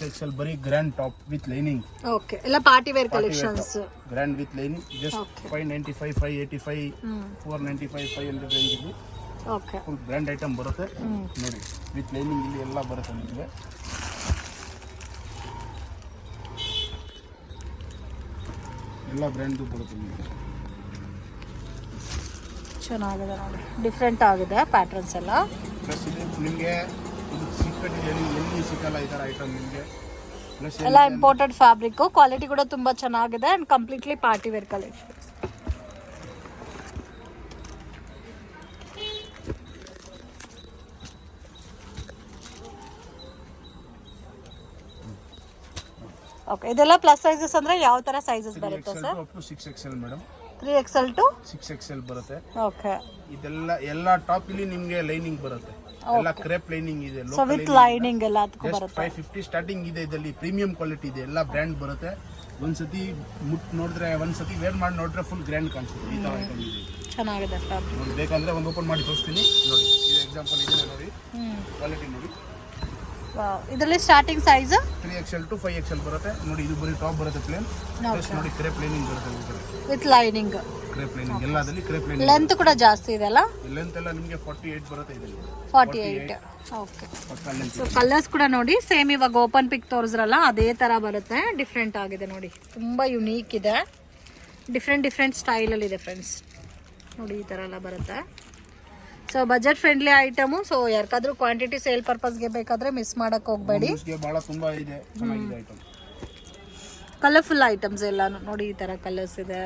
XL ಬರೀ grand top with lining. Okay, ಎಲ್ಲ party wear collections. Grand with lining just 595, 585, 495, 500 range ಇಲ್ಲಿ. Okay, full brand item ಬರುತ್ತೆ ನೋಡಿ. With lining ಇಲ್ಲಿ ಎಲ್ಲ ಬರುತ್ತೆ ನಿಮಗೆ. ಎಲ್ಲ ಬ್ರ್ಯಾಂಡ್ ಬರುತ್ತೆ ನಿಮಗೆ. ಚೆನ್ನಾಗಿದೆ ನೋಡಿ, ಡಿಫ್ರೆಂಟ್ ಆಗಿದೆ ಪ್ಯಾಟರ್ನ್ಸ್ ಎಲ್ಲ. ಪ್ಲಸ್ ಇದು ನಿಮಗೆ ಸಿಕ್ಕಟ್ಟಿದೆ, ಎಲ್ಲಿ ಸಿಕ್ಕಲ್ಲ ಈ ಥರ ಐಟಮ್ ನಿಮಗೆ. ಪ್ಲಸ್ ಎಲ್ಲ ಇಂಪೋರ್ಟೆಡ್ ಫ್ಯಾಬ್ರಿಕ್, ಕ್ವಾಲಿಟಿ ಕೂಡ ತುಂಬಾ ಚೆನ್ನಾಗಿದೆ and completely party wear collection. Okay, ಇದೆಲ್ಲ ಪ್ಲಸ್ ಸೈಜಸ್ ಅಂದ್ರೆ ಯಾವ ತರ ಸೈಜಸ್ ಬರುತ್ತೆ sir? 6XL madam. 3XL to 6XL ಬರುತ್ತೆ. ಓಕೆ, ಇದೆಲ್ಲ ಎಲ್ಲ ಟಾಪ್ ಇಲ್ಲಿ ನಿಮಗೆ ಲೈನಿಂಗ್ ಬರುತ್ತೆ. ಎಲ್ಲ ಕ್ರೇಪ್ ಲೈನಿಂಗ್ ಇದೆ. ಸೊ ವಿತ್ ಲೈನಿಂಗ್ ಎಲ್ಲ ಅದಕ್ಕೂ ಬರುತ್ತೆ. 550 ಸ್ಟಾರ್ಟಿಂಗ್ ಇದೆ. ಇದರಲ್ಲಿ ಪ್ರೀಮಿಯಂ ಕ್ವಾಲಿಟಿ ಇದೆ. ಎಲ್ಲ ಬ್ರ್ಯಾಂಡ್ ಬರುತ್ತೆ. ಒಂದ್ಸತಿ ಮುಟ್ ನೋಡಿದ್ರೆ, ಒಂದ್ಸತಿ ವೇರ್ ಮಾಡಿ ನೋಡಿದ್ರೆ ಫುಲ್ ಗ್ರ್ಯಾಂಡ್ ಕಾಣಿಸುತ್ತೆ. ಈ ತರ ಐಟಮ್ ಇದೆ. ಚೆನ್ನಾಗಿದೆ ಫ್ಯಾಬ್ರಿಕ್. ಬೇಕಂದ್ರೆ ಒಂದು ಓಪನ್ ಮಾಡಿ ತೋರಿಸ್ತೀನಿ ನೋಡಿ. ಇದು ಎಕ್ಸಾಂಪಲ್ ಇದೆ ನೋಡಿ. ಕ್ವಾಲಿಟಿ ನೋಡಿ. ವಾವ್, ಇದರಲ್ಲಿ starting size 3XL to 5XL ಬರುತ್ತೆ ನೋಡಿ. ಇದು ಬರೀ ಟಾಪ್ ಬರುತ್ತೆ ಪ್ಲೇನ್. ಪ್ಲಸ್ ನೋಡಿ ಕ್ರೇಪ್ ಲೈನಿಂಗ್ ಬರುತ್ತೆ ವಿತ್ ಲೈನಿಂಗ್. ಕ್ರೇಪ್ ಲೈನಿಂಗ್ ಎಲ್ಲದಲ್ಲಿ ಕ್ರೇಪ್ ಲೈನಿಂಗ್. ಲೆಂತ್ ಕೂಡ ಜಾಸ್ತಿ ಇದೆ ಅಲ್ಲ? ಲೆಂತ್ ಎಲ್ಲ ನಿಮಗೆ 48 ಬರುತ್ತೆ ಇದರಲ್ಲಿ. 48. ಓಕೆ, ಸೊ ಕಲರ್ಸ್ ಕೂಡ ನೋಡಿ ಸೇಮ್ ಇವಾಗ ಓಪನ್ ಪಿಕ್ ತೋರಿಸ್ರಲ್ಲ ಅದೇ ತರ ಬರುತ್ತೆ. ಡಿಫ್ರೆಂಟ್ ಆಗಿದೆ ನೋಡಿ, ತುಂಬಾ ಯುನೀಕ್ ಇದೆ. ಡಿಫ್ರೆಂಟ್ ಸ್ಟೈಲ್ ಅಲ್ಲಿ ಇದೆ ಫ್ರೆಂಡ್ಸ್ ನೋಡಿ. ಈ ತರ ಎಲ್ಲ ಬರುತ್ತೆ. So budget friendly item. So ಯಾರಿಗಾದ್ರೂ ಕ್ವಾಂಟಿಟಿ ಸೇಲ್ ಪರ್ಪಸ್ಗೆ ಬೇಕಾದ್ರೆ ಮಿಸ್ ಮಾಡಕ್ ಹೋಗ್ಬೇಡಿ. ಬಹಳ ತುಂಬಾ ಇದೆ, ಚೆನ್ನಾಗಿದೆ ಐಟಮ್. ಕಲರ್ಫುಲ್ ಐಟಮ್ಸ್ ಎಲ್ಲ ನೋಡಿ. ಈ ತರ ಕಲರ್ಸ್ ಇದೆ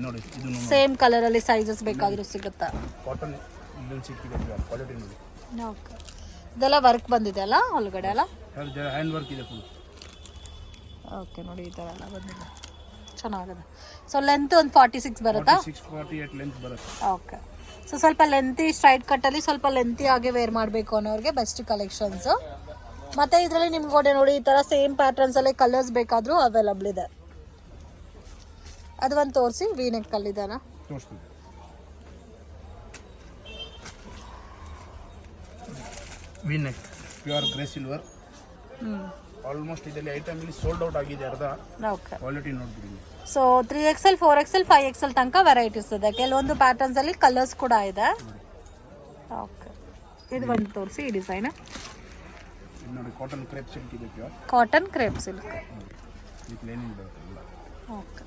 ನೋಡಿ. ಇದು ಸೇಮ್ ಕಲರ್ ಅಲ್ಲಿ ಸೈಜಸ್ ಬೇಕಾದ್ರೂ ಸಿಗುತ್ತಾ? ಕಾಟನ್ ಇಲ್ಲಿ ಸಿಕ್ಕಿದೆ ಕ್ವಾಲಿಟಿ ನೋಡಿ. ಓಕೆ, ಇದೆಲ್ಲ ವರ್ಕ್ ಬಂದಿದೆ ಅಲ್ಲ ಒಳಗಡೆ ಎಲ್ಲ? ಹ್ಯಾಂಡ್ ವರ್ಕ್ ಇದೆ ಫುಲ್. ಓಕೆ ನೋಡಿ, ಈ ತರ ಎಲ್ಲ ಬಂದಿದೆ, ಚೆನ್ನಾಗಿದೆ. ಸೊ ಲೆಂತ್ ಒಂದು 46 ಬರುತ್ತಾ? 48 ಲೆಂತ್ ಬರುತ್ತೆ. ಓಕೆ, ಸೊ ಸ್ವಲ್ಪ ಲೆಂತಿ ಸ್ಟ್ರೈಟ್ ಕಟ್ಟಲ್ಲಿ ಸ್ವಲ್ಪ ಲೆಂತಿ ಆಗಿ ವೇರ್ ಮಾಡಬೇಕು ಅನ್ನೋರಿಗೆ ಬೆಸ್ಟ್ ಕಲೆಕ್ಷನ್ಸ್. ಮತ್ತೆ ಇದರಲ್ಲಿ ನಿಮ್ಗೆ ನೋಡಿ ಈ ತರ ಸೇಮ್ ಪ್ಯಾಟರ್ನ್ಸ್ ಅಲ್ಲಿ ಕಲರ್ಸ್ ಬೇಕಾದ್ರೂ ಅವೈಲಬಲ್ ಇದೆ. ಅದು ಒಂದು ತೋರಿಸಿ. ವೀನೆಕ್ ಕಲ್ಲಿದಾನ ತೋರಿಸ್ತೀನಿ. V neck pure grey silver. Almost ಇದರಲ್ಲಿ ಐಟಮ್ ಇಲ್ಲಿ ಸೋಲ್ಡ್ ಔಟ್ ಆಗಿದೆ ಅರ್ಧ. Okay, quality ನೋಡ್ಬಿಡಿ. So 3XL, 4XL, 5XL ತನಕ ವೆರೈಟೀಸ್ ಇದೆ. ಕೆಲವೊಂದು ಪ್ಯಾಟರ್ನ್ಸ್ ಅಲ್ಲಿ ಕಲರ್ಸ್ ಕೂಡ ಇದೆ. ಓಕೆ, ಇದು ಒಂದು ತೋರಿಸಿ ಈ ಡಿಸೈನ್ ನೋಡಿ. ಕಾಟನ್ ಕ್ರೇಪ್ ಸಿಲ್ಕ್ ಇದೆ, pure cotton crepe silk. With lining ಬರುತ್ತೆ ಎಲ್ಲ. ಓಕೆ,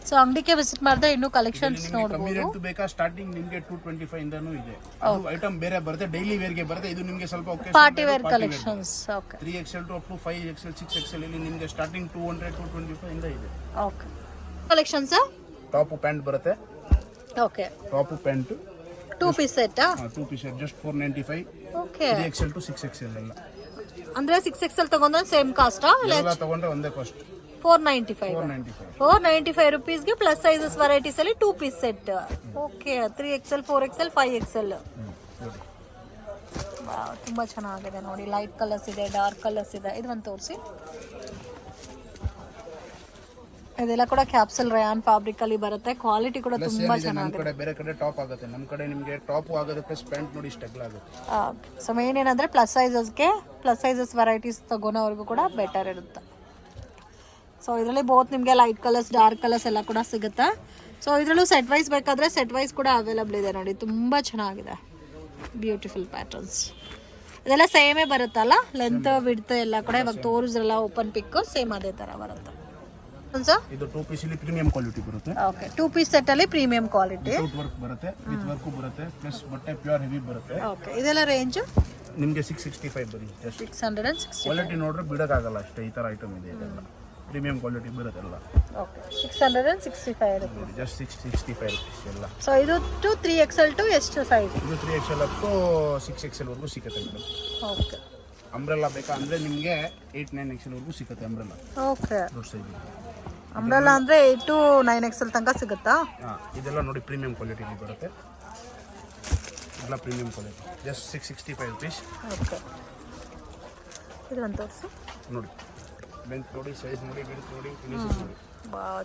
ಸೊ ಅಂಗಡಿಗೆ ವಿಸಿಟ್ ಮಾಡಿದ್ರೆ ಇನ್ನೂ ಕಲೆಕ್ಷನ್ಸ್ ನೋಡಬಹುದು. ಕಮ್ಮಿ ರೇಟ್ ಬೇಕಾ? ಸ್ಟಾರ್ಟಿಂಗ್ ನಿಮಗೆ 225 ಇಂದನೂ ಇದೆ. ಅದು ಐಟಮ್ ಬೇರೆ ಬರುತ್ತೆ, ಡೈಲಿ ವೇರ್ ಗೆ ಬರುತ್ತೆ. ಇದು ನಿಮಗೆ ಸ್ವಲ್ಪ party wear collections. Okay, 3XL to up to 5XL, 6XL ಇಲ್ಲಿ ನಿಮಗೆ ಸ್ಟಾರ್ಟಿಂಗ್ 200, 225 ಇಂದ ಇದೆ. ಓಕೆ, ಕಲೆಕ್ಷನ್ಸ್ ಟಾಪ್ ಪ್ಯಾಂಟ್ ಬರುತ್ತೆ. Okay, top pant 2 piece set. 2 piece set just 495. Okay, 3XL to 6XL ಎಲ್ಲ. ಅಂದ್ರೆ 6XL ತಗೊಂಡ್ರೆ ಸೇಮ್ ಕಾಸ್ಟ್ ಎಲ್ಲ ತಗೊಂಡ್ರೆ ಒಂದೇ ಕಾಸ್ಟ್. 495 ರುಪೀಸ್ಗೆ ಪ್ಲಸ್ ಸೈಜಸ್ ವೆರೈಟೀಸ್ ಅಲ್ಲಿ 2 piece set. Okay, 3XL, 4XL, 5XL. ತುಂಬಾ ಚೆನ್ನಾಗಿದೆ ನೋಡಿ. ಲೈಟ್ ಕಲರ್ಸ್ ಇದೆ, ಡಾರ್ಕ್ ಕಲರ್ಸ್ ಇದೆ. ಇದು ಒಂದು ತೋರಿಸಿ. ಇದೆಲ್ಲ ಕೂಡ ಕ್ಯಾಪ್ಸೂಲ್ ರಯಾನ್ ಫ್ಯಾಬ್ರಿಕ್ ಅಲ್ಲಿ ಬರುತ್ತೆ. ಕ್ವಾಲಿಟಿ ಕೂಡ ತುಂಬಾ ಚೆನ್ನಾಗಿದೆ. ಬೇರೆ ಕಡೆ ಟಾಪ್ ಆಗುತ್ತೆ, ನಮ್ಮ ಕಡೆ ನಿಮಗೆ ಟಾಪ್ ಆಗುತ್ತೆ ಪ್ಲಸ್ ಪ್ಯಾಂಟ್ ನೋಡಿ ಸ್ಟೆಗ್ಲ್ ಆಗುತ್ತೆ. ಸೊ ಮೇನ್ ಏನಂದ್ರೆ ಪ್ಲಸ್ ಸೈಜಸ್ ವೆರೈಟೀಸ್ ತಗೋನವರೆಗೂ ಕೂಡ ಬೆಟರ್ ಇರುತ್ತೆ. ಸೊ ಇದರಲ್ಲಿ ಬೋತ್ ನಿಮಗೆ ಲೈಟ್ ಕಲರ್ಸ್, ಡಾರ್ಕ್ ಕಲರ್ಸ್ ಎಲ್ಲ ಕೂಡ ಸಿಗುತ್ತೆ. ಸೊ ಇದರಲ್ಲೂ ಸೆಟ್ ವೈಸ್ ಬೇಕಾದರೆ ಸೆಟ್ ವೈಸ್ ಕೂಡ ಅವೈಲಬಲ್ ಇದೆ ನೋಡಿ. ತುಂಬ ಚೆನ್ನಾಗಿದೆ, ಬ್ಯೂಟಿಫುಲ್ ಪ್ಯಾಟರ್ನ್ಸ್. ಇದೆಲ್ಲ ಸೇಮೇ ಬರುತ್ತಲ್ಲ, ಲೆಂತ್ ವಿಡ್ತ್ ಎಲ್ಲ ಕೂಡ ಇವಾಗ ತೋರಿಸ್ರಲ್ಲ ಓಪನ್ ಪಿಕ್, ಸೇಮ್ ಅದೇ ಥರ ಬರುತ್ತೆ. ಇದು 2 ಪೀಸ್ ಅಲ್ಲಿ ಪ್ರೀಮಿಯಂ ಕ್ವಾಲಿಟಿ ಬರುತ್ತೆ. ಓಕೆ, 2 ಪೀಸ್ ಸೆಟ್ ಅಲ್ಲಿ ಪ್ರೀಮಿಯಂ ಕ್ವಾಲಿಟಿ. ವಿತ್ ವರ್ಕ್ ಬರುತ್ತೆ, ವಿತ್ ವರ್ಕ್ ಬರುತ್ತೆ, ಪ್ಲಸ್ ಬಟ್ಟೆ ಪ್ಯೂರ್ ಹೆವಿ ಬರುತ್ತೆ. ಓಕೆ, ಇದೆಲ್ಲ ರೇಂಜ್ ನಿಮಗೆ 665 ಬರೀ. 660. ಕ್ವಾಲಿಟಿ ನೋಡ್ರೆ ಬಿಡೋಕ್ಕಾಗಲ್ಲ ಅಷ್ಟೇ. ಈ ತರ ಐಟಮ್ ಇದೆ, ಇದೆಲ್ಲ ಪ್ರೀಮಿಯಂ ಕ್ವಾಲಿಟಿ ಬರುತ್ತಲ್ಲ. Okay, 665 rupees. ಜಸ್ಟ್ 665 ರೂಪೀಸ್ ಎಲ್ಲ. ಸೊ ಇದು 3XL to ಎಷ್ಟು ಸೈಜ್? ಇದು 3XL up to 6XL ವರೆಗೂ ಸಿಗುತ್ತೆ ಮೇಡಮ್. ಓಕೆ, ಅಂಬ್ರೆಲ್ಲಾ ಬೇಕಾ ಅಂದ್ರೆ ನಿಮಗೆ 8, 9XL ವರೆಗೂ ಸಿಗುತ್ತೆ ಅಂಬ್ರೆಲ್ಲಾ. ಓಕೆ, ದೊಡ್ಡ ಸೈಜ್ ಅಂಬ್ರೆಲ್ಲಾ ಅಂದ್ರೆ 8 to 9XL ತನಕ ಸಿಗುತ್ತಾ? ಇದೆಲ್ಲ ನೋಡಿ ಪ್ರೀಮಿಯಂ ಕ್ವಾಲಿಟಿ ಬರುತ್ತೆ. ಎಲ್ಲ premium quality. Just 665 rupees. Okay, ಇದು ಒಂದು ತೋರಿಸು ನೋಡಿ. ಲೆಂತ್ ನೋಡಿ, ಸೈಜ್ ನೋಡಿ, ವಿಡ್ತ್ ನೋಡಿ, ಫಿನಿಶಿಂಗ್ ನೋಡಿ.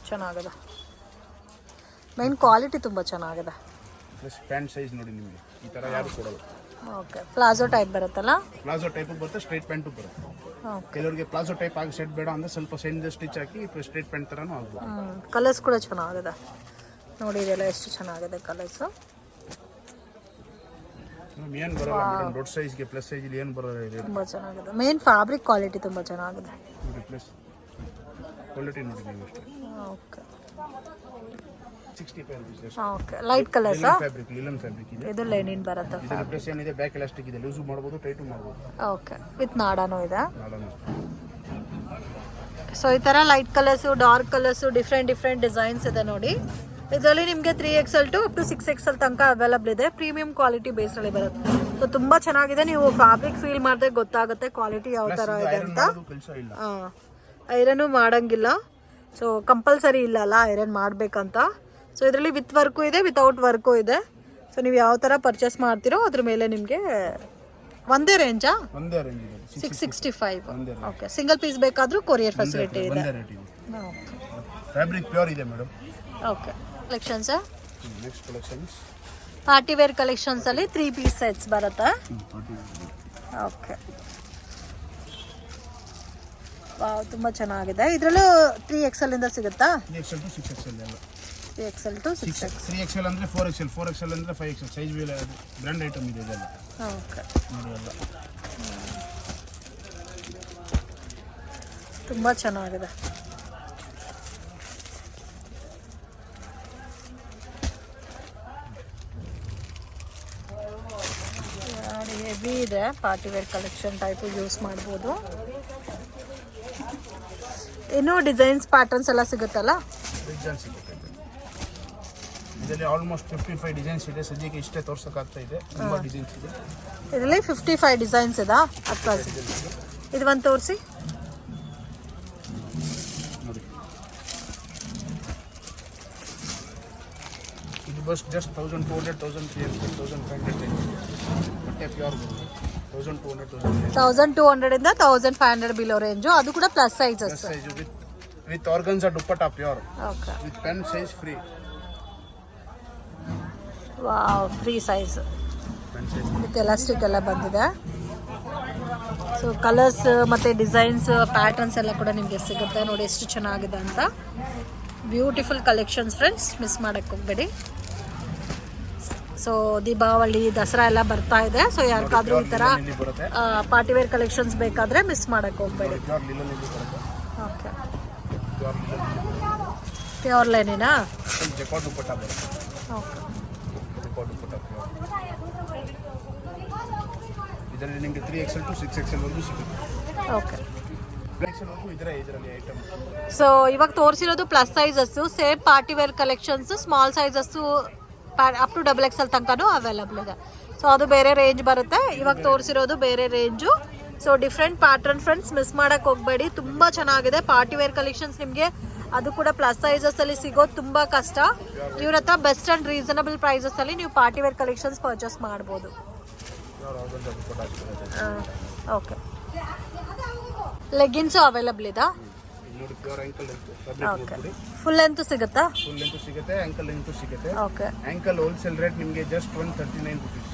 ಚೆನ್ನಾಗಿದೆ. ಮೇನ್ ಕ್ವಾಲಿಟಿ ತುಂಬ ಚೆನ್ನಾಗಿದೆ. ಪ್ಲಸ್ ಪ್ಯಾಂಟ್ ಸೈಜ್ ನೋಡಿ, ನಿಮಗೆ ಈ ಥರ ಯಾರು ಕೊಡೋದು. ಓಕೆ ಪ್ಲಾಜೋ ಟೈಪ್ ಬರುತ್ತಲ್ಲ. ಪ್ಲಾಜೋ ಟೈಪ್ ಬರುತ್ತೆ, ಸ್ಟ್ರೈಟ್ ಪ್ಯಾಂಟು ಬರುತ್ತೆ. ಓಕೆ ಕೆಲವರಿಗೆ ಪ್ಲಾಜೋ ಟೈಪ್ ಆಗಿ ಸೆಟ್ ಬೇಡ ಅಂದ್ರೆ ಸ್ವಲ್ಪ ಸೈಡ್ ಸ್ಟಿಚ್ ಹಾಕಿ ಸ್ಟ್ರೈಟ್ ಪ್ಯಾಂಟ್ ಥರನೂ ಆಗ್ಬೋದು. ಕಲರ್ಸ್ ಕೂಡ ಚೆನ್ನಾಗಿದೆ ನೋಡಿ, ಇದೆಲ್ಲ ಎಷ್ಟು ಚೆನ್ನಾಗಿದೆ ಕಲರ್ಸು. ಏನು ಬರೋಲ್ಲ ಮೇಡಮ್, ದೊಡ್ಡ ಸೈಜ್ಗೆ ಪ್ಲಸ್ ಸೈಜಲ್ಲಿ ಏನು ಬರೋಲ್ಲ ಇದೆ. ತುಂಬ ಚೆನ್ನಾಗಿದೆ. ಮೇನ್ ಫ್ಯಾಬ್ರಿಕ್ ಕ್ವಾಲಿಟಿ ತುಂಬ ಚೆನ್ನಾಗಿದೆ. ಪ್ಲಸ್ ಕ್ವಾಲಿಟಿ ನೋಡಿ ನೀವು ಅಷ್ಟೇ. Okay 65 rupees. Okay light colours fabric, linen fabric ಇದೆ. ಇದು ಲೆನಿನ್ ಬರುತ್ತೆ. ಇದರ ಪ್ಲಸ್ ಏನಿದೆ, ಬ್ಯಾಕ್ ಎಲಾಸ್ಟಿಕ್ ಇದೆ, ಲೂಸು ಮಾಡ್ಬೋದು, ಟೈಟು ಮಾಡ್ಬೋದು. ಓಕೆ ವಿತ್ ನಾಡಾನು ಇದೆ. ನಾಡನು. ಸೊ ಈ ಥರ light colours, dark colours, different designs ಇದೆ ನೋಡಿ. ಇದರಲ್ಲಿ ನಿಮಗೆ 3XL to up to 6XL ತನಕ ಅವೈಲಬಲ್ ಇದೆ. ಪ್ರೀಮಿಯಂ ಕ್ವಾಲಿಟಿ ಬೇಸ್ನಲ್ಲಿ ಬರುತ್ತೆ. ಸೊ ತುಂಬ ಚೆನ್ನಾಗಿದೆ. ನೀವು ಫ್ಯಾಬ್ರಿಕ್ ಫೀಲ್ ಮಾಡಿದ್ರೆ ಗೊತ್ತಾಗುತ್ತೆ ಕ್ವಾಲಿಟಿ ಯಾವ ಥರ ಇದೆ ಅಂತ. ಐರನ್ನು ಮಾಡೋಂಗಿಲ್ಲ, ಸೊ ಕಂಪಲ್ಸರಿ ಇಲ್ಲ ಅಲ್ಲ ಐರನ್ ಮಾಡಬೇಕಂತ. ಸೊ ಇದರಲ್ಲಿ ವಿತ್ ವರ್ಕು ಇದೆ, ವಿತೌಟ್ ವರ್ಕು ಇದೆ. ಸೊ ನೀವು ಯಾವ ಥರ ಪರ್ಚೇಸ್ ಮಾಡ್ತೀರೋ ಅದ್ರ ಮೇಲೆ ನಿಮಗೆ ಒಂದೇ ರೇಂಜಾ? ಒಂದೇ ರೇಂಜ್ ಇದೆ, 665. ಓಕೆ ಸಿಂಗಲ್ ಪೀಸ್ ಬೇಕಾದರೂ ಕೊರಿಯರ್ ಫೆಸಿಲಿಟಿ ಇದೆ. ಫ್ಯಾಬ್ರಿಕ್ ಪ್ಯೂರ್ ಇದೆ madam. Okay collections, next collections party wear collections ಅಲ್ಲಿ 3 ಪೀಸ್ ಸೆಟ್ಸ್ ಬರುತ್ತೆ. ಓಕೆ ವಾವ್ ತುಂಬ ಚೆನ್ನಾಗಿದೆ. ಇದರಲ್ಲೂ 3XL ಇಂದ ಸಿಗುತ್ತಾ? 3XL ಟು 6XL ಎಲ್ಲ. 3XL to 6XL. 3XL ಅಂದ್ರೆ 4XL, 4XL ಅಂದ್ರೆ 5XL ಸೈಜ್ ಬ್ರ್ಯಾಂಡ್ ಐಟಮ್ ಇದೆ ಇದೆಲ್ಲ. ಓಕೆ ನೋಡಿ ಎಲ್ಲ ತುಂಬ ಚೆನ್ನಾಗಿದೆ. ಹೆವಿ ಇದೆ, party wear collection type use ಮಾಡ್ಬೋದು. ಇನ್ನೂ ಡಿಸೈನ್ಸ್ ಪ್ಯಾಟರ್ನ್ಸ್ ಎಲ್ಲ ಸಿಗುತ್ತಲ್ಲ? ಡಿಸೈನ್ ಸಿಗುತ್ತೆ ಇದರಲ್ಲಿ. ಆಲ್ಮೋಸ್ಟ್ 55 ಡಿಸೈನ್ಸ್ ಇದೆ. ಸದ್ಯಕ್ಕೆ ಇಷ್ಟೇ ತೋರ್ಸೋಕ್ಕಾಗ್ತಾ ಇದೆ, ತುಂಬ ಡಿಸೈನ್ಸ್ ಇದೆ ಇದರಲ್ಲಿ. 55 ಡಿಸೈನ್ಸ್ ಇದೆ ಅಥವಾ ಇದು ಒಂದು ತೋರಿಸಿ ನೋಡಿ. ಇದು ಬಸ್ ಜಸ್ಟ್ 1200, 1300, 1500 ಬಟ್ಟೆ ಪ್ಯೂರ್ ಬರುತ್ತೆ. 1200 ಇಂದ 1500 ಬಿಲೋ ರೇಂಜು. ಅದು ಕೂಡ plus sizes. Size with organza dupatta pure. Okay with pen size free. Wow free size pen size with elastic ಎಲ್ಲ ಬಂದಿದೆ. ಸೊ ಕಲರ್ಸ್ ಮತ್ತು ಡಿಸೈನ್ಸ್ ಪ್ಯಾಟರ್ನ್ಸ್ ಎಲ್ಲ ಕೂಡ ನಿಮಗೆ ಸಿಗುತ್ತೆ ನೋಡಿ ಎಷ್ಟು ಚೆನ್ನಾಗಿದೆ ಅಂತ. ಬ್ಯೂಟಿಫುಲ್ ಕಲೆಕ್ಷನ್ಸ್ ಫ್ರೆಂಡ್ಸ್, ಮಿಸ್ ಮಾಡೋಕ್ಕೆ ಹೋಗಬೇಡಿ. ಸೊ ದೀಪಾವಳಿ ದಸರಾ ಎಲ್ಲ ಬರ್ತಾ ಇದೆ. ಸೊ ಯಾರಿಗಾದ್ರೂ ಈ ಥರ ಪಾರ್ಟಿ ವೇರ್ ಕಲೆಕ್ಷನ್ಸ್ ಬೇಕಾದರೆ ಮಿಸ್ ಮಾಡೋಕ್ಕೆ ಹೋಗಬೇಡಿ. ಓಕೆ ಪ್ಯೂರ್ ಲೈನಿನಾ? ಜಕಾರ್ಡ್ ದುಪ್ಪಟ್ಟಾ ಬರುತ್ತೆ. Okay jacquard dupatta pure. ಇದರಲ್ಲಿ ನಿಮಗೆ 3XL ಟು 6XL ವರೆಗೂ ಸಿಗುತ್ತೆ. ಓಕೆ 3XL ವರೆಗೂ ಇದರಲ್ಲಿ ಐಟಮ್. ಸೊ ಇವಾಗ ತೋರಿಸಿರೋದು plus sizes. Same party wear collections small sizes up to XXL ತನಕನೂ ಅವೈಲಬಲ್ ಇದೆ. ಸೊ ಅದು ಬೇರೆ ರೇಂಜ್ ಬರುತ್ತೆ. ಇವಾಗ ತೋರಿಸಿರೋದು ಬೇರೆ range. So different pattern friends, miss ಮಾಡೋಕ್ಕೆ ಹೋಗಬೇಡಿ. ತುಂಬ ಚೆನ್ನಾಗಿದೆ ಪಾರ್ಟಿ ವೇರ್ ಕಲೆಕ್ಷನ್ಸ್. ನಿಮಗೆ ಅದು ಕೂಡ ಪ್ಲಸ್ ಸೈಜಸ್ಸಲ್ಲಿ ಸಿಗೋದು ತುಂಬ ಕಷ್ಟ. ಇವ್ರ ಹತ್ರ ಬೆಸ್ಟ್ ಆ್ಯಂಡ್ ರೀಸನಬಲ್ ಪ್ರೈಸಸಲ್ಲಿ ನೀವು ಪಾರ್ಟಿ ವೇರ್ ಕಲೆಕ್ಷನ್ಸ್ ಪರ್ಚೇಸ್ ಮಾಡ್ಬೋದು. ಓಕೆ ಲೆಗ್ಗಿನ್ಸು ಅವೈಲಬಲ್ ಇದಾ? ನೋಡಿ pure ankle okay full length ಸಿಗುತ್ತಾ? ಫುಲ್ ಲೆಂತ್ ಸಿಗುತ್ತೆ, ಆಂಕಲ್ ಲೆಂತ್ ಸಿಗುತ್ತೆ. ಓಕೆ ಆಂಕಲ್ ಹೋಲ್ಸೇಲ್ ರೇಟ್ ನಿಮಗೆ just 139 rupees.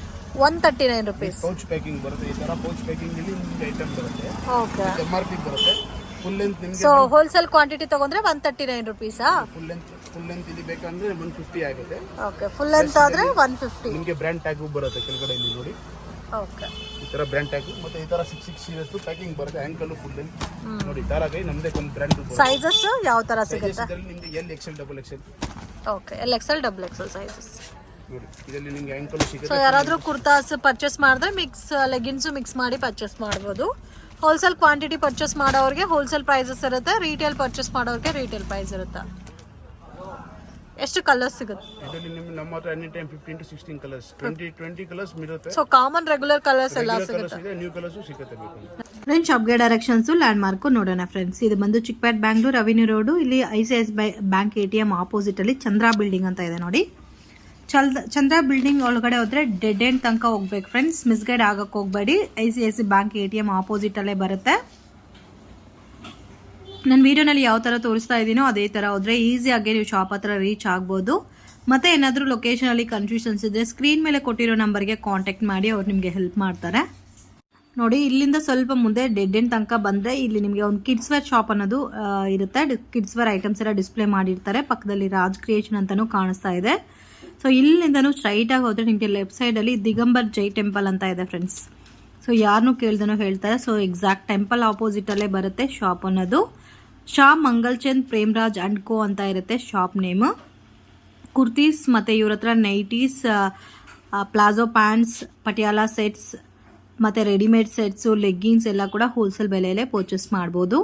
139 rupees. Pouch packing ಬರುತ್ತೆ. ಈ ತರ ಪೌಚ್ ಪ್ಯಾಕಿಂಗ್ ಇಲ್ಲಿ ನಿಮಗೆ ಐಟಮ್ ಬರುತ್ತೆ. ಓಕೆ MRP ಬರುತ್ತೆ. ಫುಲ್ ಲೆಂತ್ ನಿಮಗೆ ಸೊ ಹೋಲ್ಸೇಲ್ ಕ್ವಾಂಟಿಟಿ ತಗೊಂಡ್ರೆ 139 rupees. ಫುಲ್ ಲೆಂತ್ ಇದು ಬೇಕಂದ್ರೆ 150 ಆಗುತ್ತೆ. ಓಕೆ ಫುಲ್ ಲೆಂತ್ ಆದ್ರೆ 150. ನಿಮಗೆ ಬ್ರ್ಯಾಂಡ್ ಟ್ಯಾಗ್ ಬರುತ್ತೆ ಕೆಳಗಡೆ ಇಲ್ಲಿ ನೋಡಿ. ಓಕೆ ಈ ತರ ಬ್ರ್ಯಾಂಡ್ ಟ್ಯಾಗ್ ಮತ್ತೆ ಈ ತರ 6 ಸೀರೀಸ್ ಪ್ಯಾಕಿಂಗ್ ಬರುತ್ತೆ. ಆಂಕಲ್ ಫುಲ್ ಲೆಂತ್ ನೋಡಿ. ಈ ತರ ನಮ್ಮದೇ ಒಂದು ಬ್ರ್ಯಾಂಡ್ ಸೈಜಸ್ ಯಾವ ತರ ಸಿಗುತ್ತೆ? ಇದರಲ್ಲಿ ನಿಮಗೆ LXL XXL. Okay LXL XXL sizes ನೋಡಿ. ಇದರಲ್ಲಿ ನಿಮಗೆ ಆಂಕಲ್ ಸಿಗುತ್ತೆ. ಸೊ ಯಾರಾದರೂ ಕುರ್ತಾಸ್ ಪರ್ಚೇಸ್ ಮಾಡಿದ್ರೆ ಲೆಗಿನ್ಸು ಮಿಕ್ಸ್ ಮಾಡಿ ಪರ್ಚೇಸ್ ಮಾಡ್ಬೋದು. ಹೋಲ್ಸೇಲ್ ಕ್ವಾಂಟಿಟಿ ಪರ್ಚೇಸ್ ಮಾಡೋರಿಗೆ ಹೋಲ್ಸೇಲ್ ಪ್ರೈಸಸ್ ಇರುತ್ತೆ. ರೀಟೇಲ್ ಪರ್ಚೇಸ್ ಮಾಡೋರಿಗೆ ರೀಟೇಲ್ ಪ್ರೈಸ್ ಇರುತ್ತೆ. ಎಷ್ಟು ಕಲರ್ಸ್ ಸಿಗುತ್ತೆ ಇದರಲ್ಲಿ? ನಮ್ಮ ಹತ್ರ any time 15 to 16 colours, 20 colours ಇರುತ್ತೆ. ಸೊ ಕಾಮನ್ ರೆಗ್ಯುಲರ್ ಕಲರ್ಸ್ ಎಲ್ಲ ಸಿಗುತ್ತೆ. ನ್ಯೂ ಕಲರ್ಸ್ ಸಿಗುತ್ತೆ ಬೇಕು. ಫ್ರೆಂಡ್ಸ್ ಶಾಪ್ಗೆ ಡೈರೆಕ್ಷನ್ಸ್ ಲ್ಯಾಂಡ್ ಮಾರ್ಕ್ ನೋಡೋಣ ಫ್ರೆಂಡ್ಸ್. ಇದು ಬಂದು ಚಿಕ್ಕಪೇಟ್ ಬ್ಯಾಂಗ್ಳೂರ್ ರೆವಿನ್ಯೂ ರೋಡು. ಇಲ್ಲಿ ICICI ಬ್ಯಾಂಕ್ ATM ಆಪೋಸಿಟ್ ಅಲ್ಲಿ ಚಂದ್ರ ಬಿಲ್ಡಿಂಗ್ ಅಂತ ಇದೆ ನೋಡಿ. ಚಂದ್ರ ಬಿಲ್ಡಿಂಗ್ ಒಳಗಡೆ ಹೋದ್ರೆ ಡೆಡ್ ಎಂಡ್ ತನಕ ಹೋಗ್ಬೇಕು ಫ್ರೆಂಡ್ಸ್. ಮಿಸ್ಗೈಡ್ ಆಗಕ್ಕೆ ಹೋಗಬೇಡಿ. ICICI ಬ್ಯಾಂಕ್ ATM ಆಪೋಸಿಟ್ ಅಲ್ಲೇ ಬರುತ್ತೆ. ನನ್ನ ವಿಡಿಯೋನಲ್ಲಿ ಯಾವ ಥರ ತೋರಿಸ್ತಾ ಇದ್ದೀನೋ ಅದೇ ಥರ ಹೋದರೆ ಈಸಿಯಾಗಿ ನೀವು ಶಾಪ್ ಹತ್ರ ರೀಚ್ ಆಗ್ಬೋದು. ಮತ್ತು ಏನಾದರೂ ಲೊಕೇಶನಲ್ಲಿ ಕನ್ಫ್ಯೂಷನ್ಸ್ ಇದ್ದರೆ ಸ್ಕ್ರೀನ್ ಮೇಲೆ ಕೊಟ್ಟಿರೋ ನಂಬರ್ಗೆ ಕಾಂಟ್ಯಾಕ್ಟ್ ಮಾಡಿ ಅವ್ರು ನಿಮಗೆ ಹೆಲ್ಪ್ ಮಾಡ್ತಾರೆ. ನೋಡಿ ಇಲ್ಲಿಂದ ಸ್ವಲ್ಪ ಮುಂದೆ ಡೆಡ್ ಎಂಡ್ ತನಕ ಬಂದರೆ ಇಲ್ಲಿ ನಿಮಗೆ ಒಂದು ಕಿಡ್ಸ್ ವೇರ್ ಶಾಪ್ ಅನ್ನೋದು ಇರುತ್ತೆ. ಕಿಡ್ಸ್ ವೇರ್ ಐಟಮ್ಸ್ ಎಲ್ಲ ಡಿಸ್ಪ್ಲೇ ಮಾಡಿರ್ತಾರೆ. ಪಕ್ಕದಲ್ಲಿ ರಾಜ್ ಕ್ರಿಯೇಷನ್ ಅಂತಲೂ ಕಾಣಿಸ್ತಾ ಇದೆ. ಸೊ ಇಲ್ಲಿಂದನೂ ಸ್ಟ್ರೈಟಾಗಿ ಹೋದರೆ ನಿಮಗೆ ಲೆಫ್ಟ್ ಸೈಡಲ್ಲಿ ದಿಗಂಬರ್ ಜೈ ಟೆಂಪಲ್ ಅಂತ ಇದೆ ಫ್ರೆಂಡ್ಸ್. ಸೊ ಯಾರನ್ನೂ ಕೇಳ್ದನೋ ಹೇಳ್ತಾರೆ. ಸೊ ಎಕ್ಸಾಕ್ಟ್ ಟೆಂಪಲ್ ಆಪೋಸಿಟಲ್ಲೇ ಬರುತ್ತೆ ಶಾಪ್ ಅನ್ನೋದು. ಶಾ ಮಂಗಲ್ಚಂದ್ ಪ್ರೇಮ್ರಾಜ್ ಅಂಡ್ ಕೋ ಅಂತ ಇರುತ್ತೆ ಶಾಪ್ ನೇಮು. ಕುರ್ತೀಸ್ ಮತ್ತು ಇವ್ರ ಹತ್ರ nighties, palazzo pants, Patiala sets ಮತ್ತು ರೆಡಿಮೇಡ್ ಸೆಟ್ಸು, ಲೆಗ್ಗಿನ್ಸ್ ಎಲ್ಲ ಕೂಡ ಹೋಲ್ಸೇಲ್ ಬೆಲೆಯಲ್ಲೇ ಪರ್ಚೇಸ್ ಮಾಡ್ಬೋದು.